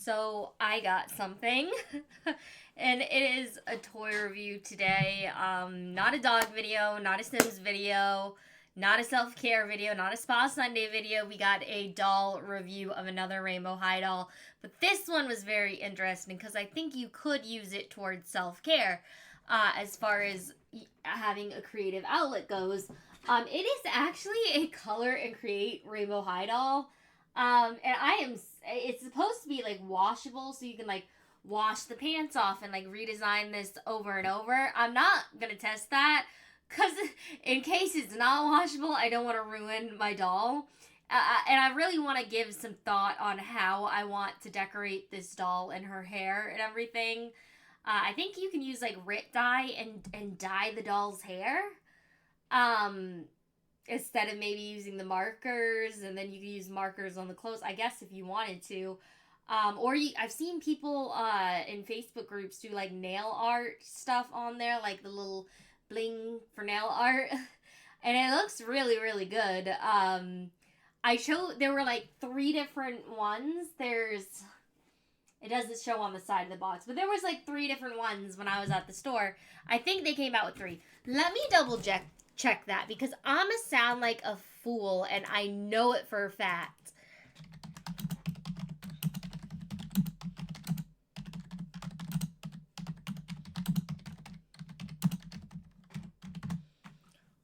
So I got something, and it is a toy review today. Not a dog video, not a Sims video, not a self care video, not a Spa Sunday video. We got a doll review of another Rainbow High doll, but this one was very interesting because I think you could use it towards self care, as far as having a creative outlet goes. It is actually a color and create Rainbow High doll. And it's supposed to be like washable, so you can like wash the pants off and like redesign this over and over. I'm not gonna test that because in case it's not washable, I don't want to ruin my doll. And I really want to give some thought on how I want to decorate this doll and her hair and everything. I think you can use like Rit dye and dye the doll's hair. Um, Instead of maybe using the markers, and then you can use markers on the clothes, I guess, if you wanted to. I've seen people in Facebook groups do like nail art stuff on there, like the little bling for nail art, and it looks really really good. I showed there were like three different ones. It doesn't show on the side of the box, but there was like three different ones when I was at the store. I think they came out with three. Let me double check that because I'm gonna sound like a fool and I know it for a fact.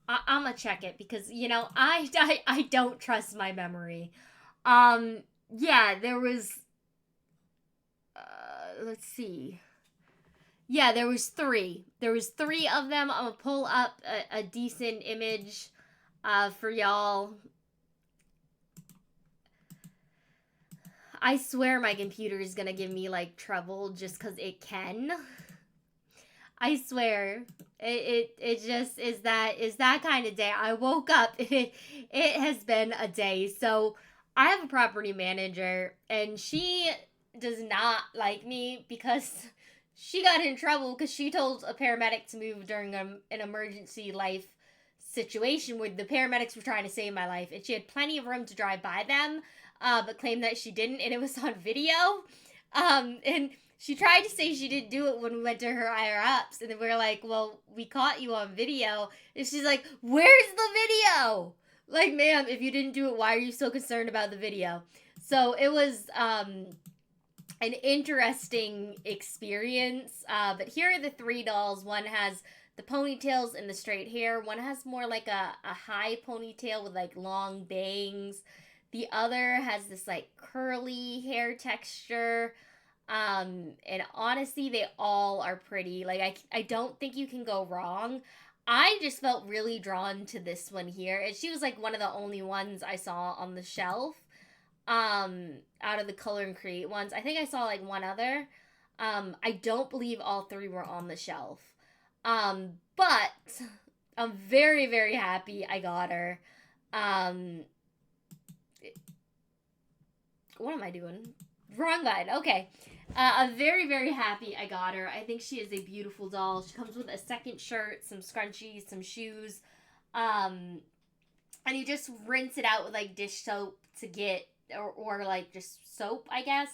I'm gonna check it because I don't trust my memory. Yeah, there was. Let's see. Yeah, there was three. There was three of them. I'm gonna pull up a decent image for y'all. I swear my computer is gonna give me like trouble just because it can. I swear. It just is that kind of day. I woke up. It has been a day. So I have a property manager and she does not like me because she got in trouble because she told a paramedic to move during an emergency life situation where the paramedics were trying to save my life, and she had plenty of room to drive by them, but claimed that she didn't, and it was on video. And she tried to say she didn't do it when we went to her higher ups, and then we were like, "Well, we caught you on video," and she's like, "Where's the video?" Like, ma'am, if you didn't do it, why are you so concerned about the video? So it was an interesting experience. But here are the three dolls. One has the ponytails and the straight hair. One has more like a high ponytail with like long bangs. The other has this like curly hair texture. And honestly, they all are pretty. Like I don't think you can go wrong. I just felt really drawn to this one here. And she was like one of the only ones I saw on the shelf, out of the color and create ones. I think I saw like one other. I don't believe all three were on the shelf. But I'm very very happy I got her. Um what am I doing? Wrong guide. Okay. I'm very, very happy I got her. I think she is a beautiful doll. She comes with a second shirt, some scrunchies, some shoes. Um, and you just rinse it out with like dish soap to get, or like just soap, I guess,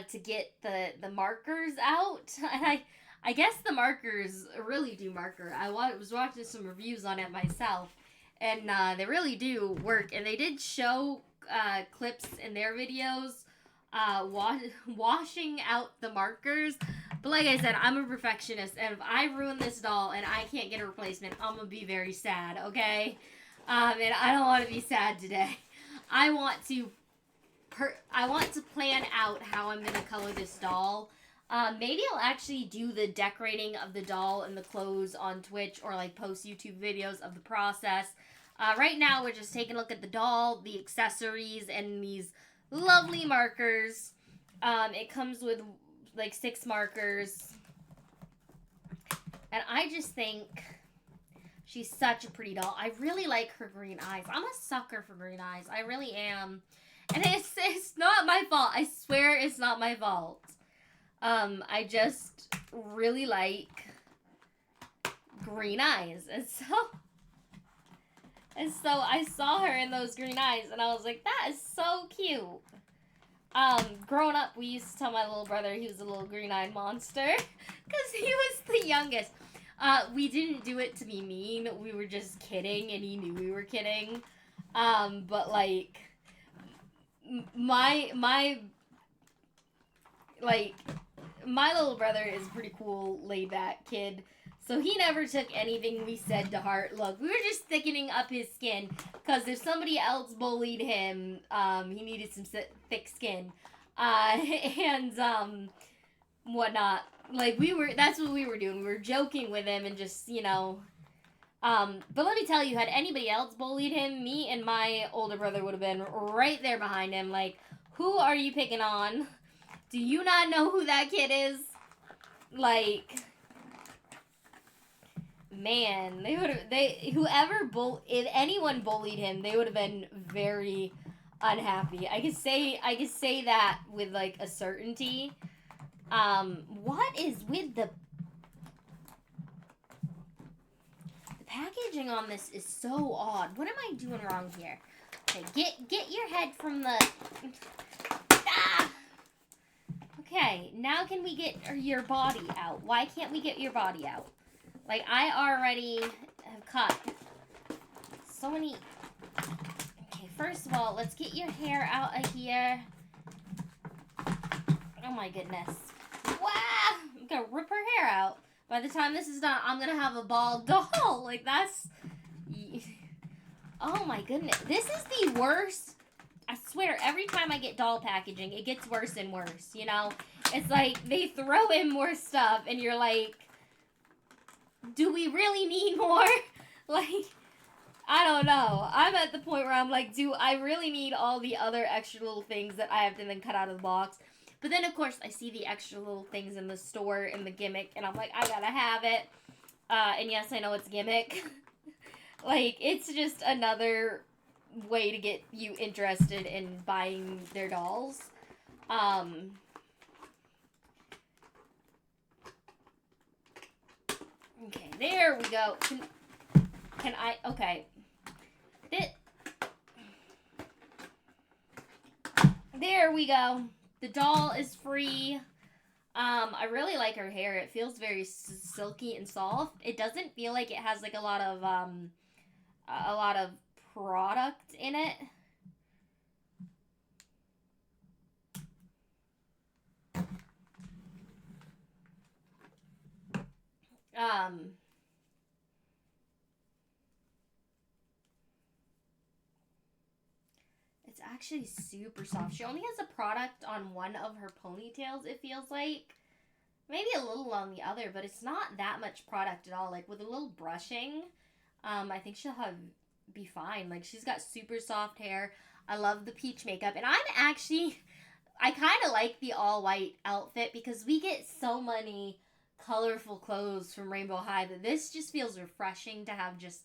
to get the markers out. And I guess the markers really do marker. Was watching some reviews on it myself, and they really do work. And they did show clips in their videos washing out the markers. But like I said, I'm a perfectionist, and if I ruin this doll and I can't get a replacement, I'm gonna be very sad. Okay, and I don't want to be sad today. I want to I want to plan out how I'm gonna color this doll. Maybe I'll actually do the decorating of the doll and the clothes on Twitch, or like post YouTube videos of the process. Right now, we're just taking a look at the doll, the accessories, and these lovely markers. It comes with like 6 markers. And I just think she's such a pretty doll. I really like her green eyes. I'm a sucker for green eyes. I really am. And it's not my fault. I swear it's not my fault. I just really like green eyes. And so I saw her in those green eyes and I was like, that is so cute. Growing up, we used to tell my little brother he was a little green-eyed monster because he was the youngest. We didn't do it to be mean. We were just kidding, and he knew we were kidding. But like my like my little brother is a pretty cool, laid back kid. So he never took anything we said to heart. Look, we were just thickening up his skin because if somebody else bullied him, he needed some thick skin, and whatnot. Like that's what we were doing. We were joking with him and just But let me tell you, had anybody else bullied him, me and my older brother would have been right there behind him. Like, who are you picking on? Do you not know who that kid is? Like, man, if anyone bullied him, they would have been very unhappy. I could say that with like a certainty. What is with the packaging on this is so odd. What am I doing wrong here? Okay, get your head from the. Ah! Okay, now can we get your body out? Why can't we get your body out? Like, I already have cut so many. Okay, first of all, let's get your hair out of here. Oh my goodness. Wow! I'm gonna rip her hair out. By the time this is done, I'm gonna have a bald doll. Like, that's. Oh my goodness. This is the worst. I swear, every time I get doll packaging, it gets worse and worse, you know? It's like, they throw in more stuff, and you're like, do we really need more? Like, I don't know. I'm at the point where I'm like, do I really need all the other extra little things that I have to then cut out of the box? But then, of course, I see the extra little things in the store, in the gimmick, and I'm like, I gotta have it. And yes, I know it's gimmick. Like, it's just another way to get you interested in buying their dolls. Okay, there we go. Can I? Okay. There we go. The doll is free. I really like her hair. It feels very silky and soft. It doesn't feel like it has like a lot of product in it. It's actually super soft. She only has a product on one of her ponytails, it feels like. Maybe a little on the other, but it's not that much product at all. Like, with a little brushing, I think be fine. Like, she's got super soft hair. I love the peach makeup. And I kind of like the all-white outfit because we get so many colorful clothes from Rainbow High that this just feels refreshing to have just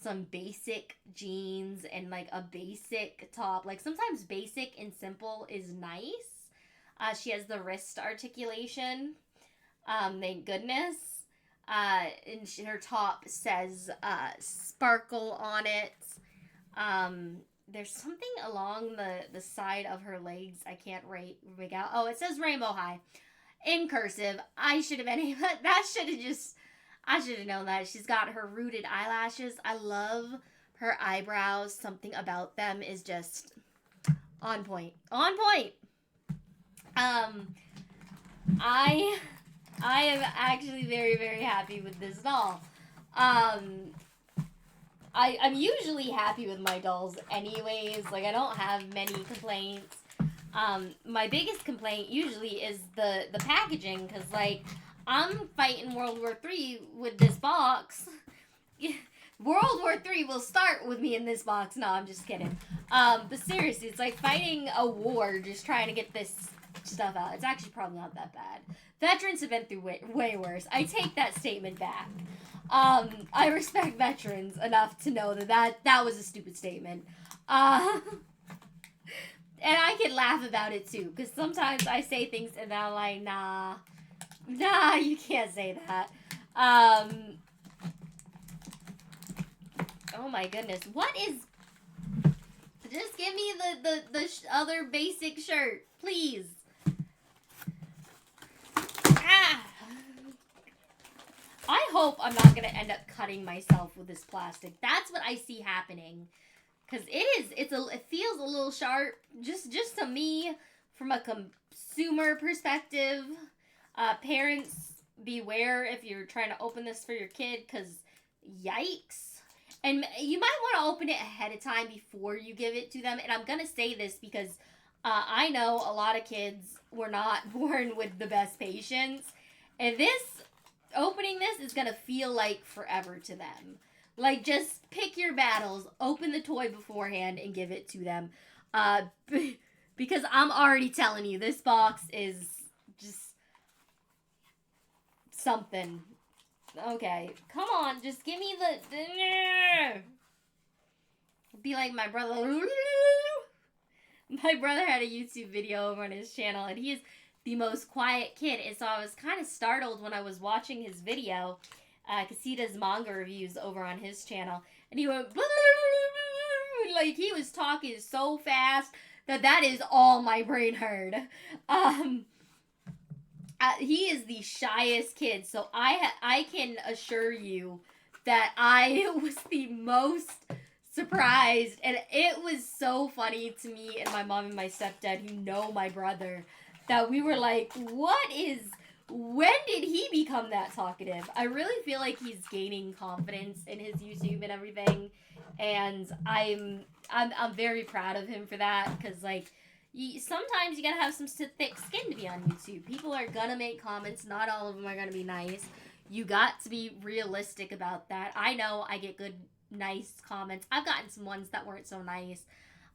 some basic jeans and like a basic top. Like, sometimes basic and simple is nice. She has the wrist articulation. Thank goodness. And her top says sparkle on it. There's something along the side of her legs I can't make out. Oh, it says Rainbow High in cursive. I should have known that. She's got her rooted eyelashes. I love her eyebrows. Something about them is just on point. On point. I am actually very, very happy with this doll. I'm usually happy with my dolls anyways. Like, I don't have many complaints. My biggest complaint usually is the packaging, because, like, I'm fighting World War III with this box. World War III will start with me in this box. No, I'm just kidding. But seriously, it's like fighting a war just trying to get this stuff out. It's actually probably not that bad. Veterans have been through way worse. I take that statement back. I respect veterans enough to know that was a stupid statement. And I can laugh about it too, because sometimes I say things and I'm like, nah, you can't say that. Oh my goodness. What is Just give me the other basic shirt, please. Ah. I hope I'm not going to end up cutting myself with this plastic. That's what I see happening. Because it feels a little sharp, just to me, from a consumer perspective. Parents, beware if you're trying to open this for your kid, because yikes. And you might want to open it ahead of time before you give it to them. And I'm going to say this because I know a lot of kids were not born with the best patience. And opening this is going to feel like forever to them. Like, just pick your battles, open the toy beforehand, and give it to them. Because I'm already telling you, this box is just something. Okay, come on, just give me the... Be like my brother. My brother had a YouTube video over on his channel, and he is the most quiet kid. And so I was kind of startled when I was watching his video, because he does manga reviews over on his channel. And he went... Like, he was talking so fast that is all my brain heard. He is the shyest kid, so I can assure you that I was the most surprised, and it was so funny to me and my mom and my stepdad, who know my brother, that we were like, when did he become that talkative? I really feel like he's gaining confidence in his YouTube and everything, and I'm very proud of him for that, because, like, sometimes you gotta have some thick skin to be on YouTube. People are gonna make comments. Not all of them are gonna be nice. You got to be realistic about that. I know I get good, nice comments. I've gotten some ones that weren't so nice.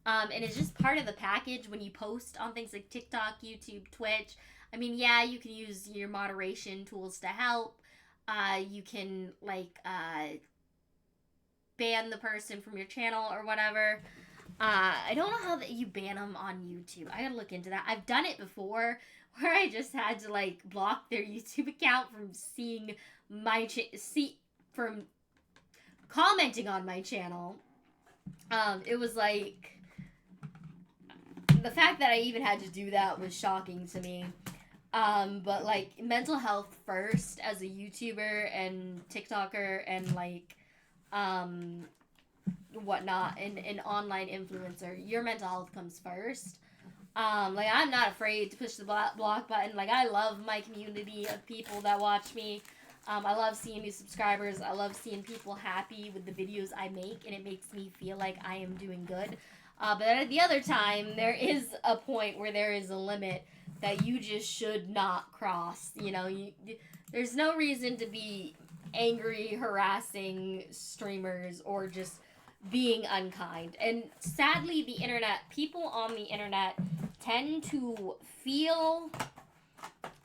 And it's just part of the package when you post on things like TikTok, YouTube, Twitch. I mean, yeah, you can use your moderation tools to help. You can, like, ban the person from your channel or whatever. I don't know how that you ban them on YouTube. I gotta look into that. I've done it before, where I just had to, like, block their YouTube account from seeing my from commenting on my channel. It was like, the fact that I even had to do that was shocking to me. But, like, mental health first as a YouTuber and TikToker and, like, whatnot, and an online influencer, your mental health comes first. Like, I'm not afraid to push the block button. Like, I love my community of people that watch me. I love seeing new subscribers. I love seeing people happy with the videos I make, and it makes me feel like I am doing good. But at the other time, there is a point where there is a limit that you just should not cross. You know, there's no reason to be angry, harassing streamers, or just being unkind. And sadly, the internet, people on the internet tend to feel,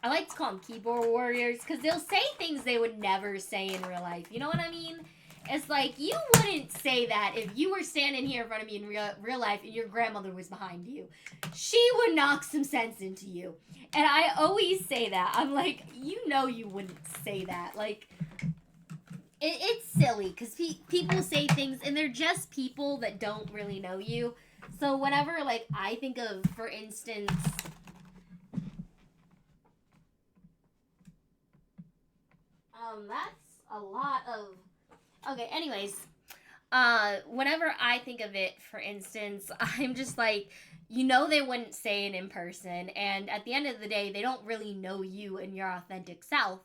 I like to call them keyboard warriors, because they'll say things they would never say in real life. You know what I mean? It's like, you wouldn't say that if you were standing here in front of me in real life and your grandmother was behind you. She would knock some sense into you. And I always say that. I'm like, you know you wouldn't say that. Like, it's silly, because people say things, and they're just people that don't really know you. So whenever, like, I think of, for instance, that's a lot of, okay, anyways, whenever I think of it, for instance, I'm just like, you know, they wouldn't say it in person, and at the end of the day, they don't really know you and your authentic self.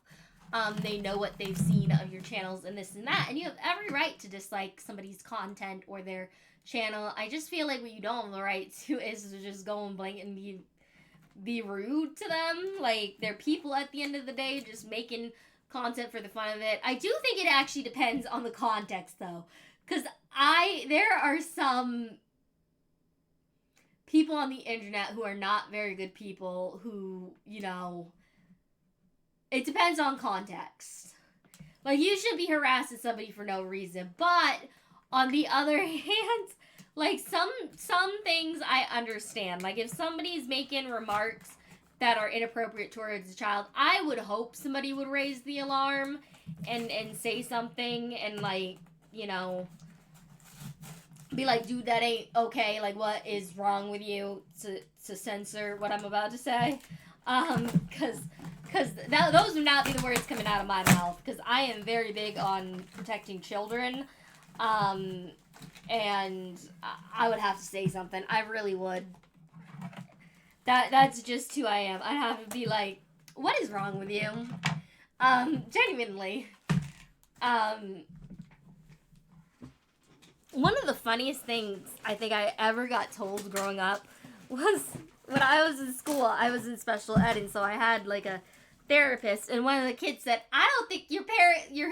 They know what they've seen of your channels and this and that, and you have every right to dislike somebody's content or their channel. I just feel like what you don't have the right to is to just go and blatantly be rude to them. Like, they're people at the end of the day, just making content for the fun of it. I do think it actually depends on the context, though, because there are some people on the internet who are not very good people who, you know, it depends on context. Like, you shouldn't be harassing somebody for no reason. But, on the other hand, like, some things I understand. Like, if somebody's making remarks that are inappropriate towards a child, I would hope somebody would raise the alarm and say something and, like, you know, be like, dude, that ain't okay. Like, what is wrong with you? To censor what I'm about to say, because those would not be the words coming out of my mouth. Because I am very big on protecting children, um, and I would have to say something. I really would. That's just who I am. I'd have to be like, what is wrong with you? Genuinely. Um, One of the funniest things I think I ever got told growing up was when I was in school. I was in special ed, and so I had like a therapist, and one of the kids said, "I don't think your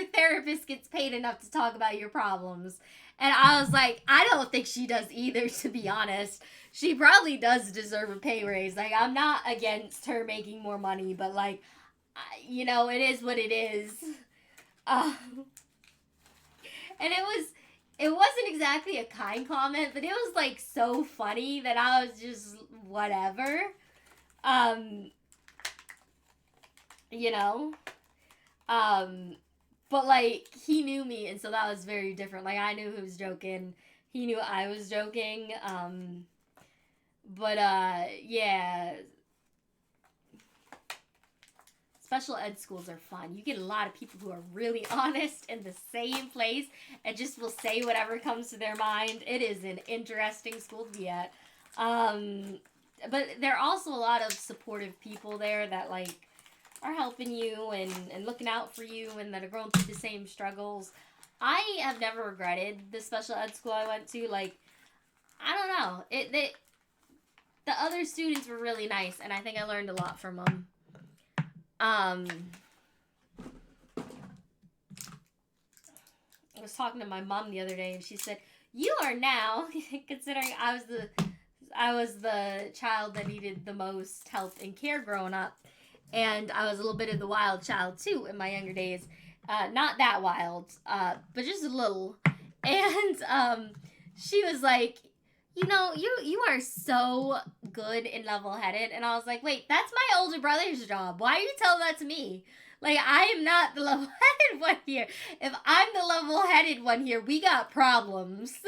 therapist gets paid enough to talk about your problems." And I was like, "I don't think she does either, to be honest. She probably does deserve a pay raise. Like, I'm not against her making more money, but like, it is what it is." Uh, and it wasn't exactly a kind comment, but it was like so funny that I was just whatever. Um, you know. But like he knew me, and so that was very different. Like I knew he was joking. He knew I was joking. But yeah, special ed schools are fun. You get a lot of people who are really honest in the same place and just will say whatever comes to their mind. It is an interesting school to be at. But there are also a lot of supportive people there that like are helping you and looking out for you and that are going through the same struggles. I have never regretted the special ed school I went to. Like, I don't know. The other students were really nice, and I think I learned a lot from them. I was talking to my mom the other day, and she said, "You are now," considering I was the child that needed the most help and care growing up, and I was a little bit of the wild child too in my younger days. Not that wild, but just a little. And she was like, you are so good and level headed. And I was like, wait, that's my older brother's job. Why are you telling that to me? Like, I am not the level headed one here. If I'm the level headed one here, we got problems.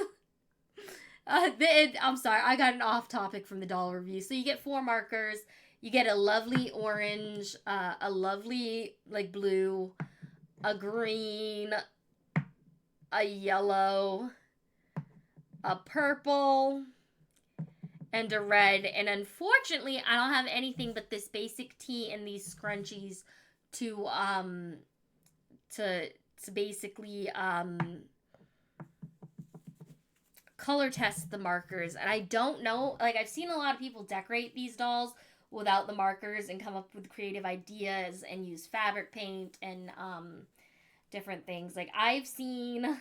I'm sorry, I got an off topic from the doll review. So you get 4 markers. You get a lovely orange, a lovely like blue, a green, a yellow, a purple, and a red. And unfortunately, I don't have anything but this basic tee and these scrunchies to basically color test the markers. And I don't know, like I've seen a lot of people decorate these dolls without the markers and come up with creative ideas and use fabric paint and different things. Like I've seen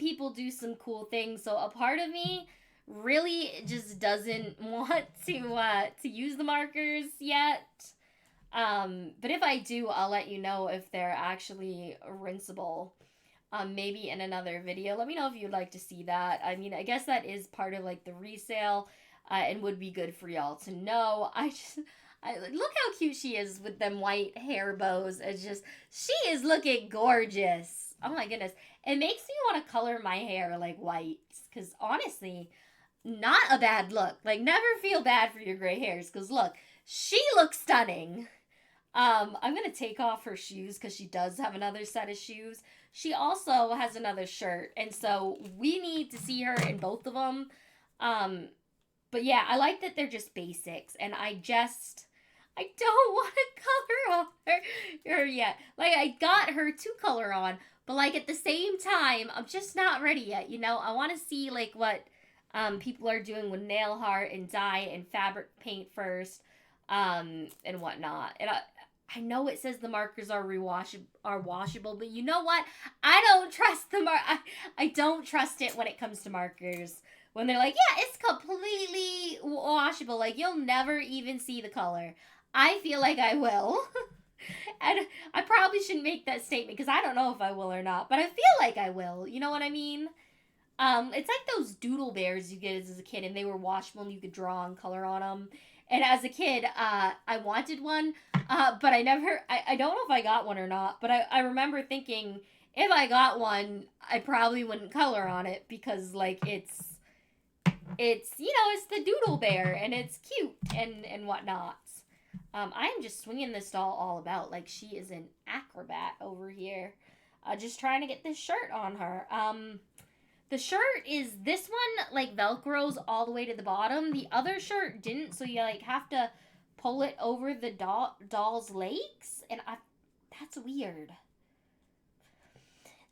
people do some cool things. So a part of me really just doesn't want to use the markers yet. But if I do, I'll let you know if they're actually rinsable. Maybe in another video. Let me know if you'd like to see that. I mean, I guess that is part of like the resale, and would be good for y'all to know. I look how cute she is with them white hair bows. It's just, she is looking gorgeous. Oh my goodness. It makes me want to color my hair like white, because honestly, not a bad look. Like, never feel bad for your gray hairs, because look, she looks stunning. I'm going to take off her shoes because she does have another set of shoes. She also has another shirt, and so we need to see her in both of them. But yeah, I like that they're just basics, and I don't want to color on her yet. Like, I got her to color on, but like at the same time, I'm just not ready yet, I want to see like what people are doing with nail art and dye and fabric paint first, and whatnot. And I know it says the markers are washable, but you know what? I don't trust I don't trust it when it comes to markers. When they're like, yeah, it's completely washable. Like, you'll never even see the color. I feel like I will. And I probably shouldn't make that statement because I don't know if I will or not. But I feel like I will. You know what I mean? It's like those doodle bears you get as a kid, and they were washable and you could draw and color on them. And as a kid, I wanted one, but I don't know if I got one or not. But I remember thinking if I got one, I probably wouldn't color on it because like it's it's the doodle bear and it's cute and whatnot. I am just swinging this doll all about like she is an acrobat over here. Just trying to get this shirt on her. The shirt is this one like velcros all the way to the bottom. The other shirt didn't, so you like have to pull it over the doll's legs, and I that's weird.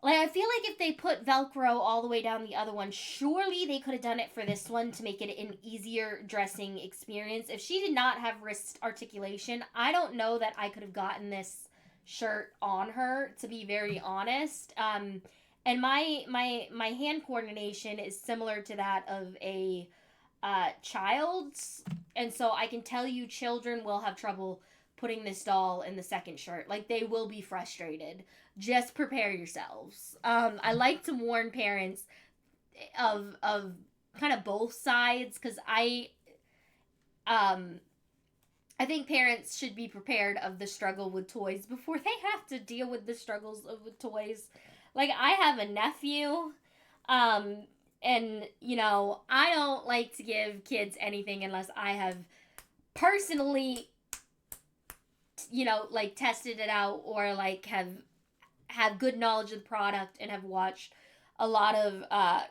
Like I feel like if they put velcro all the way down the other one, surely they could have done it for this one to make it an easier dressing experience. If she did not have wrist articulation, I don't know that I could have gotten this shirt on her, to be very honest. And my hand coordination is similar to that of a child's, and so I can tell you, children will have trouble putting this doll in the second shirt. Like they will be frustrated. Just prepare yourselves. I like to warn parents of kind of both sides because um I think parents should be prepared of the struggle with toys before they have to deal with the struggles of with toys. Like I have a nephew, um, and I don't like to give kids anything unless I have personally, like tested it out or like have good knowledge of the product and have watched a lot of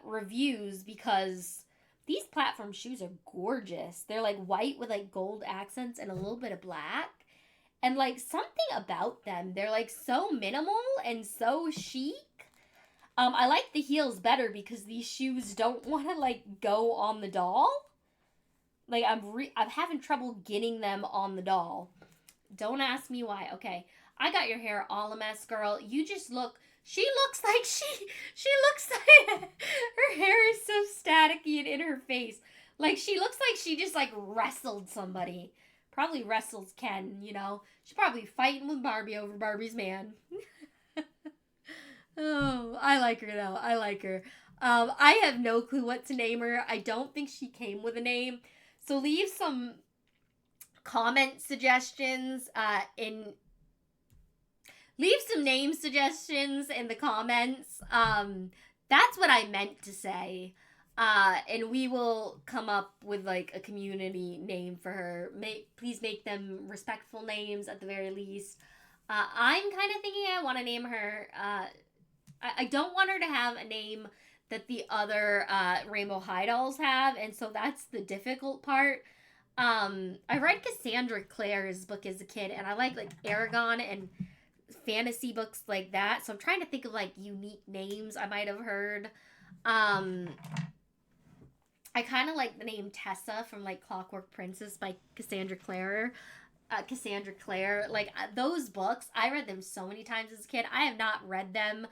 reviews because these platform shoes are gorgeous. They're like white with like gold accents and a little bit of black. And like something about them, they're like so minimal and so chic. I like the heels better because these shoes don't want to like go on the doll. Like I'm having trouble getting them on the doll. Don't ask me why. Okay, I got your hair all a mess, girl. You just look. She looks like she looks like her hair is so staticky and in her face. Like she looks like she just like wrestled somebody. Probably wrestles Ken. She's probably fighting with Barbie over Barbie's man. Oh, I like her though. I like her. I have no clue what to name her. I don't think she came with a name. So leave some comment suggestions in leave some name suggestions in the comments. That's what I meant to say. And we will come up with like a community name for her. Please make them respectful names at the very least. I'm kind of thinking I want to name her. I don't want her to have a name that the other Rainbow High dolls have, and so that's the difficult part. I read Cassandra Clare's book as a kid, and I like Aragon and fantasy books like that. So I'm trying to think of like unique names I might have heard. I kind of like the name Tessa from like Clockwork Princess by Cassandra Clare. Cassandra Clare, like those books, I read them so many times as a kid. I have not read them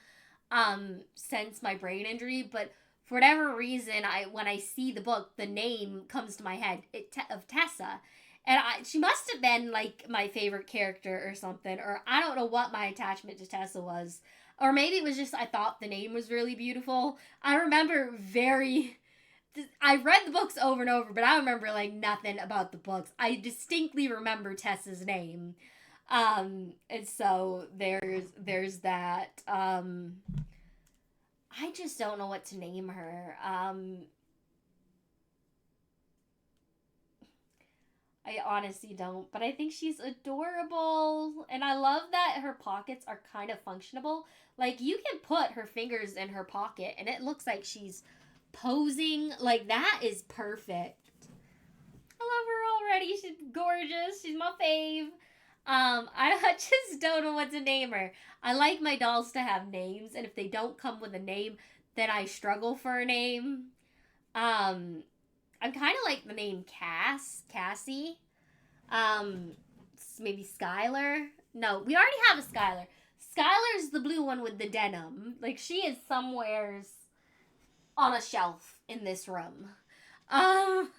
since my brain injury, but for whatever reason, when I see the book, the name comes to my head of Tessa, and she must have been like my favorite character or something, or I don't know what my attachment to Tessa was, or maybe it was just I thought the name was really beautiful. I remember I read the books over and over, but I remember like nothing about the books. I distinctly remember Tessa's name. And so there's that. I just don't know what to name her. I honestly don't, but I think she's adorable, and I love that her pockets are kind of functionable. Like you can put her fingers in her pocket, and it looks like she's posing. Like that is perfect. I love her already. She's gorgeous. She's my fave. I just don't know what to name her. I like my dolls to have names, and if they don't come with a name, then I struggle for a name. Um, I'm kind of like the name Cassie. Um, Maybe Skylar. No, we already have a Skylar. Skylar's the blue one with the denim. Like she is somewheres on a shelf in this room. Um,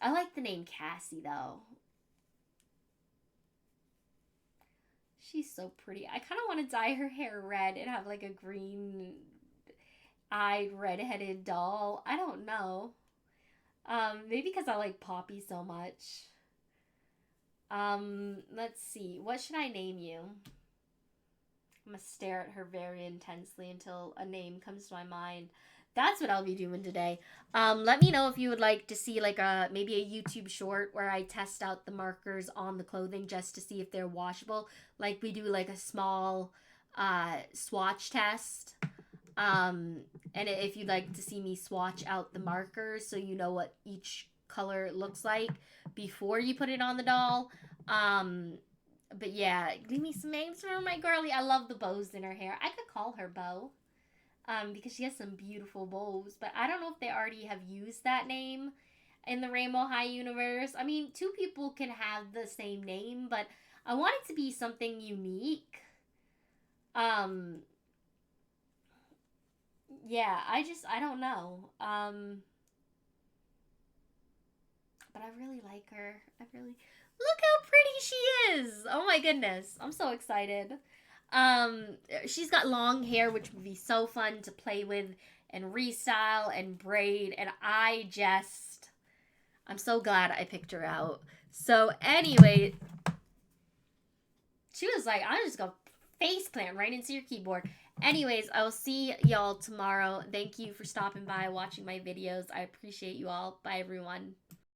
I like the name Cassie though. She's so pretty. I kind of want to dye her hair red and have like a green eyed redheaded doll. I don't know. Maybe because I like Poppy so much. Let's see. What should I name you? I'm gonna stare at her very intensely until a name comes to my mind. That's what I'll be doing today. Let me know if you would like to see like a maybe a YouTube short where I test out the markers on the clothing just to see if they're washable. Like we do like a small swatch test. And if you'd like to see me swatch out the markers so you know what each color looks like before you put it on the doll. But yeah, give me some names for my girlie. I love the bows in her hair. I could call her Bow. Because she has some beautiful bows. But I don't know if they already have used that name in the Rainbow High universe. I mean, two people can have the same name, but I want it to be something unique. Um, yeah, I don't know. But I really like her. I really look how pretty she is. Oh my goodness, I'm so excited. Um, she's got long hair, which would be so fun to play with and restyle and braid. And I'm so glad I picked her out. So anyway, she was like, I'm just gonna face plant right into your keyboard. Anyways, I will see y'all tomorrow. Thank you for stopping by, watching my videos. I appreciate you all. Bye, everyone.